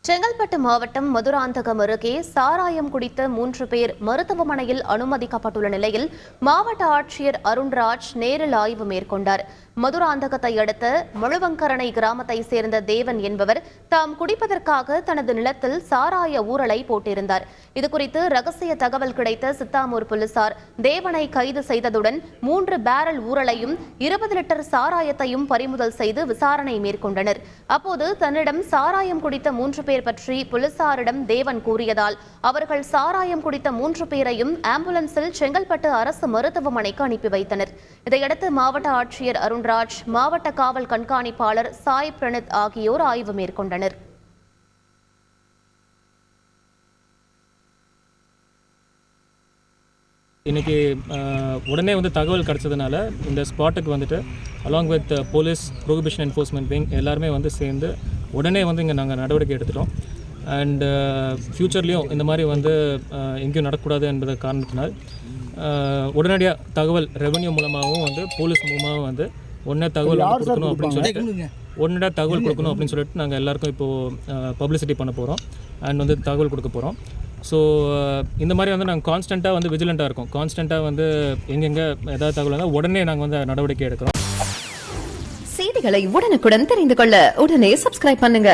செங்கல்பட்டு மாவட்டம் மதுராந்தகம் அருகே சாராயம் குடித்த 3 பேர் மருத்துவமனையில் அனுமதிக்கப்பட்டுள்ள நிலையில் மாவட்ட ஆட்சியர் அருண்ராஜ் நேரில் ஆய்வு மேற்கொண்டார். மதுராந்தகத்தை அடுத்த முழுவங்கரணை கிராமத்தை சேர்ந்த தேவன் என்பவர் தாம் குடிப்பதற்காக தனது நிலத்தில் சாராய ஊறலை போட்டிருந்தார். இதுகுறித்து ரகசிய தகவல் கிடைத்த சித்தாமூர் போலீசார் தேவனை கைது செய்ததுடன் 3 பேரல் ஊறலையும் 20 லிட்டர் சாராயத்தையும் பறிமுதல் செய்து விசாரணை மேற்கொண்டனர். அப்போது தன்னிடம் சாராயம் குடித்த 3 பேர் பற்றி போலீசாரிடம் தேவன் கூறியதால் அவர்கள் சாராயம் குடித்த 3 பேரையும் ஆம்புலன்ஸில் செங்கல்பட்டு அரசு மருத்துவமனைக்கு அனுப்பி வைத்தனர். இதையடுத்து மாவட்ட ஆட்சியர் அருண்ராஜ், மாவட்ட காவல் கண்காணிப்பாளர் சாய் பிரணீத் ஆகியோர் ஆய்வு மேற்கொண்டனர். இன்றைக்கி உடனே தகவல் கிடச்சதுனால இந்த ஸ்பாட்டுக்கு வந்துட்டு along with police prohibition enforcement wing எல்லாருமே சேர்ந்து உடனே இங்கே நாங்கள் நடவடிக்கை எடுத்துட்டோம். அண்ட் ஃப்யூச்சர்லேயும் இந்த மாதிரி எங்கேயும் நடக்கக்கூடாது என்பது காரணத்தினால் உடனடியாக தகவல் ரெவன்யூ மூலமாகவும் போலீஸ் மூலமாகவும் உடனே தகவல் கொடுக்கணும் அப்படின்னு சொல்லிட்டு நாங்கள் எல்லாருக்கும் இப்போது பப்ளிசிட்டி பண்ண போகிறோம் அண்ட் தகவல் கொடுக்க போகிறோம். ஸோ இந்த மாதிரி நாங்கள் கான்ஸ்டண்ட்டாக விஜிலண்ட்டாக இருக்கோம். கான்ஸ்டண்ட்டாக எங்கெங்கே ஏதாவது தகவல் இருந்தால் உடனே நாங்கள் நடவடிக்கை எடுக்கிறோம். செய்திகளை உடனுக்குடன் தெரிந்து கொள்ள உடனே சப்ஸ்கிரைப் பண்ணுங்க.